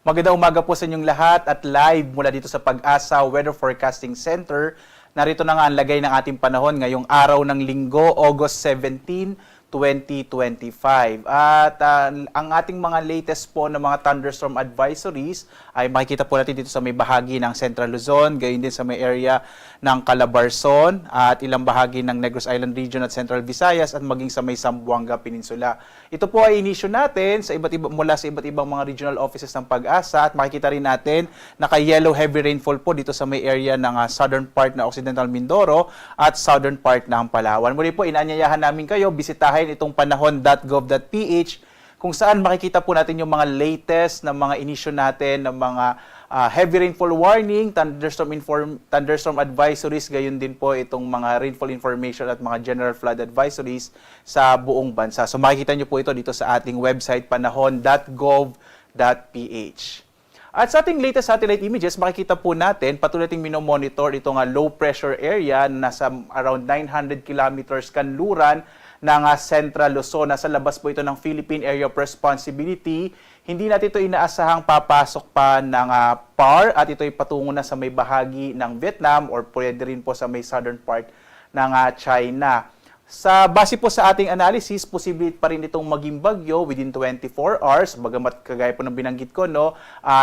Magandang umaga po sa inyong lahat at live mula dito sa Pag-asa Weather Forecasting Center. Narito na nga ang lagay ng ating panahon ngayong araw ng Linggo, August 17, 2025. At ang ating mga latest po na mga thunderstorm advisories ay makikita po natin dito sa may bahagi ng Central Luzon, gayon din sa may area ng Calabarzon at ilang bahagi ng Negros Island Region at Central Visayas at maging sa may Zamboanga Peninsula. Ito po ay inisyu natin sa mula sa iba't ibang mga regional offices ng Pag-asa at makikita rin natin naka-yellow heavy rainfall po dito sa may area ng southern part na Occidental Mindoro at southern part ng Palawan. Muli po, inaanyayahan namin kayo, bisitahin itong panahon.gov.ph kung saan makikita po natin yung mga latest na mga inisyu natin ng mga heavy rainfall warning, thunderstorm advisories, gayon din po itong mga rainfall information at mga general flood advisories sa buong bansa. So makikita nyo po ito dito sa ating website panahon.gov.ph. At sa ating latest satellite images, makikita po natin patuloy nating minomonitor itong low pressure area na nasa around 900 kilometers kanluran ng Central Luzon. Nasa labas po ito ng Philippine Area of Responsibility. Hindi natin ito inaasahang papasok pa ng PAR at ito ay patungo na sa may bahagi ng Vietnam or pwede rin po sa may southern part ng China. Sa base po sa ating analysis, posible pa rin itong maging bagyo within 24 hours. Bagamat kagaya po ng binanggit ko,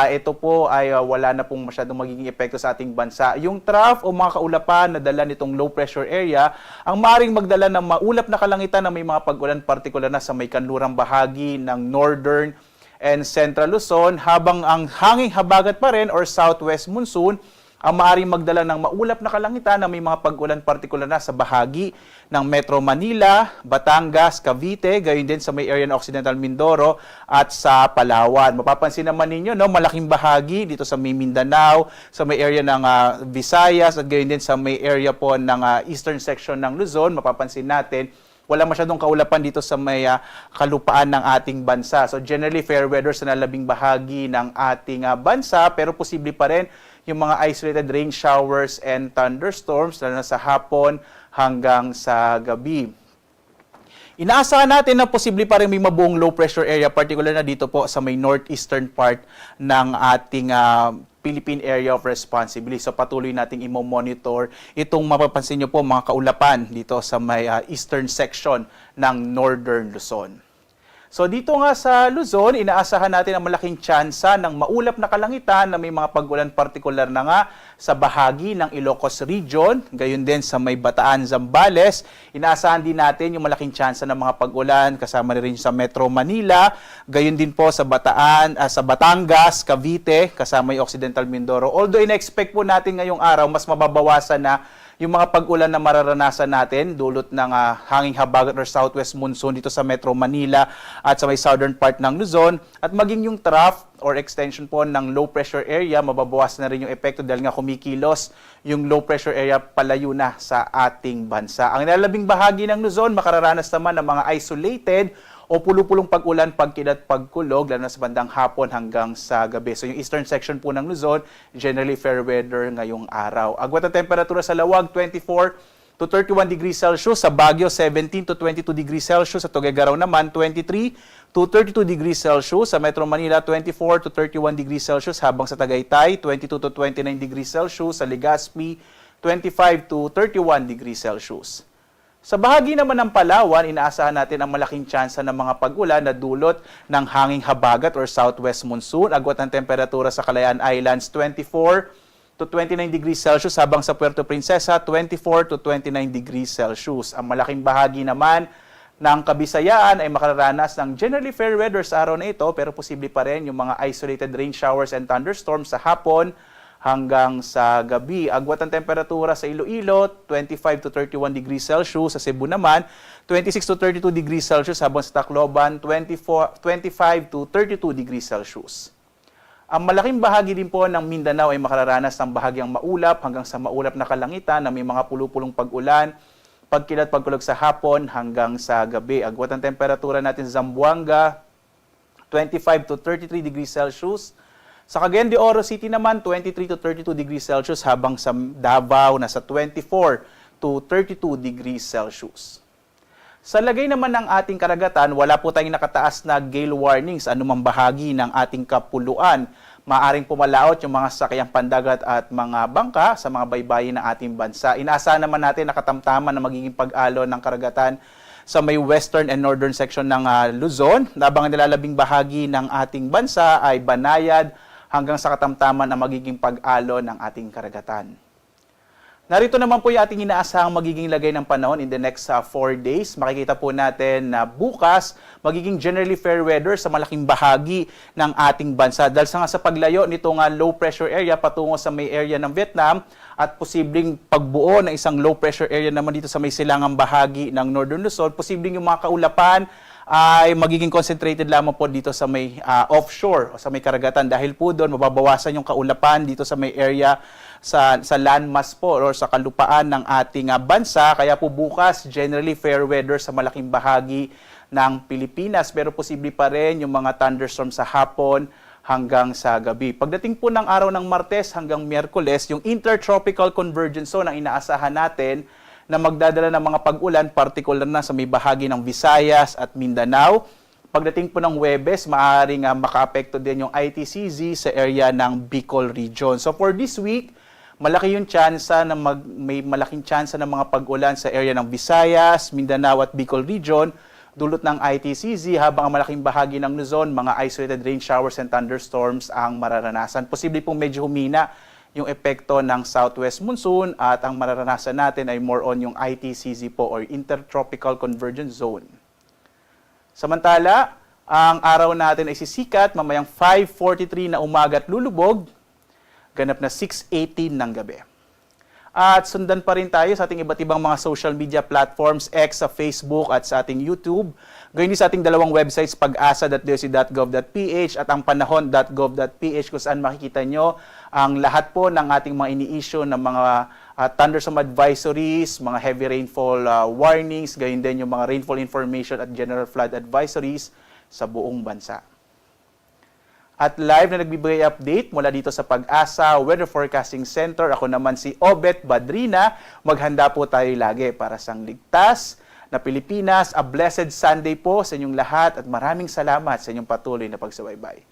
ito po ay wala na pong masyadong magiging epekto sa ating bansa. Yung trough o mga kaulapan na dala nitong low pressure area, ang maaaring magdala ng maulap na kalangitan na may mga pag-ulan partikular na sa may kanlurang bahagi ng northern and central Luzon, habang ang hanging habagat pa rin or southwest monsoon ang maaaring magdala ng maulap na kalangitan na may mga pag-ulan partikular na sa bahagi ng Metro Manila, Batangas, Cavite, gayon din sa may area ng Occidental Mindoro at sa Palawan. Mapapansin naman ninyo, malaking bahagi dito sa may Mindanao, sa may area ng Visayas at gayon din sa may area po ng eastern section ng Luzon. Mapapansin natin, wala masyadong kaulapan dito sa may kalupaan ng ating bansa. So generally fair weather sa nalabing bahagi ng ating bansa, pero posible pa rin yung mga isolated rain showers and thunderstorms lalo na sa hapon hanggang sa gabi. Inaasahan natin na posible pa rin may mabuong low pressure area, particular na dito po sa may northeastern part ng ating Philippine Area of Responsibility. So patuloy nating i-monitor itong mapapansin nyo po mga kaulapan dito sa may eastern section ng northern Luzon. So dito nga sa Luzon, inaasahan natin ang malaking tsansa ng maulap na kalangitan na may mga pag-ulan partikular na nga sa bahagi ng Ilocos Region, gayon din sa may Bataan, Zambales. Inaasahan din natin yung malaking tsansa ng mga pag-ulan kasama rin sa Metro Manila, gayon din po sa Bataan, sa Batangas, Cavite, kasama yung Occidental Mindoro. Although ina-expect po natin ngayong araw mas mababawasan na yung mga pag-ulan na mararanasan natin dulot ng hanging habagat or southwest monsoon dito sa Metro Manila at sa may southern part ng Luzon, at maging yung trough or extension po ng low pressure area, mababawasan na rin yung epekto dahil nga kumikilos yung low pressure area palayo na sa ating bansa. Ang nilalabing bahagi ng Luzon, makararanas naman ng mga isolated o pulupulong pag-ulan, pagkilat, pagkulog, lalo na sa bandang hapon hanggang sa gabi. So yung eastern section po ng Luzon, generally fair weather ngayong araw. Agwat ang temperatura sa Lawag, 24 to 31 degrees Celsius. Sa Baguio, 17 to 22 degrees Celsius. Sa Tuguegarao naman, 23 to 32 degrees Celsius. Sa Metro Manila, 24 to 31 degrees Celsius. Habang sa Tagaytay, 22 to 29 degrees Celsius. Sa Legazpi, 25 to 31 degrees Celsius. Sa bahagi naman ng Palawan, inaasahan natin ang malaking tsansa ng mga pag-ulan na dulot ng hanging habagat or southwest monsoon. Agwat ng temperatura sa Kalayaan Islands, 24 to 29 degrees Celsius, habang sa Puerto Princesa, 24 to 29 degrees Celsius. Ang malaking bahagi naman ng Kabisayaan ay makararanas ng generally fair weather sa araw na ito, pero posible pa rin yung mga isolated rain showers and thunderstorms sa hapon hanggang sa gabi. Agwat ang temperatura sa Iloilo, 25 to 31 degrees Celsius. Sa Cebu naman, 26 to 32 degrees Celsius. Habang sa Tacloban, 25 to 32 degrees Celsius. Ang malaking bahagi din po ng Mindanao ay makararanas ng bahagyang maulap hanggang sa maulap na kalangitan na may mga pulupulong pag-ulan, pagkilat, pagkulog sa hapon hanggang sa gabi. Agwat ang temperatura natin sa Zamboanga, 25 to 33 degrees Celsius. Sa Cagayan de Oro City naman, 23 to 32 degrees Celsius, habang sa Davao nasa 24 to 32 degrees Celsius. Sa lagay naman ng ating karagatan, wala po tayong nakataas na gale warnings anumang bahagi ng ating kapuluan. maaaring pumalaot yung mga sasakyang pandagat at mga bangka sa mga baybayin ng ating bansa. Inaasahan naman natin na katamtaman na magiging pag-alon ng karagatan sa may western and northern section ng Luzon. Habang ang nilalabing bahagi ng ating bansa ay banayad hanggang sa katamtaman na magiging pag-alon ng ating karagatan. Narito naman po yung ating inaasahang magiging lagay ng panahon in the next 4 days. Makikita po natin na bukas magiging generally fair weather sa malaking bahagi ng ating bansa. Dahil sa paglayo nitong low pressure area patungo sa may area ng Vietnam at posibleng pagbuo ng isang low pressure area naman dito sa may silangang bahagi ng Northern Luzon, posibleng yung mga kaulapan ay magiging concentrated lamang po dito sa may offshore o sa may karagatan. Dahil po doon mababawasan yung kaulapan dito sa may area sa landmass po or sa kalupaan ng ating bansa. Kaya po bukas generally fair weather sa malaking bahagi ng Pilipinas, pero posible pa rin yung mga thunderstorm sa hapon hanggang sa gabi. Pagdating po ng araw ng Martes hanggang Miyerkules, yung intertropical convergence zone ang inaasahan natin na magdadala ng mga pag-ulan, particular na sa may bahagi ng Visayas at Mindanao. Pagdating po ng Huwebes, maaaring makaapekto din yung ITCZ sa area ng Bicol region. So for this week, malaki yung tsansa na may malaking tsansa ng mga pag-ulan sa area ng Visayas, Mindanao at Bicol region, dulot ng ITCZ, habang ang malaking bahagi ng Luzon, mga isolated rain showers and thunderstorms ang mararanasan. Posible pong medyo humina yung epekto ng southwest monsoon at ang mararanasan natin ay more on yung ITCZ po or Intertropical Convergence Zone. Samantala, ang araw natin ay sisikat mamayang 5:43 na umaga at lulubog, ganap na 6:18 ng gabi. At sundan pa rin tayo sa ating iba't ibang mga social media platforms, X sa Facebook at sa ating YouTube. Gayun din sa ating dalawang websites, pag-asa.doc.gov.ph at ang panahon.gov.ph, kung saan makikita nyo ang lahat po ng ating mga ini-issue ng mga thunderstorm advisories, mga heavy rainfall warnings, gayon din yung mga rainfall information at general flood advisories sa buong bansa. At live na nagbibigay update mula dito sa Pag-asa Weather Forecasting Center. Ako naman si Obet Badrina. Maghanda po tayo lagi para sa ligtas na Pilipinas. A blessed Sunday po sa inyong lahat at maraming salamat sa inyong patuloy na pagsubaybay.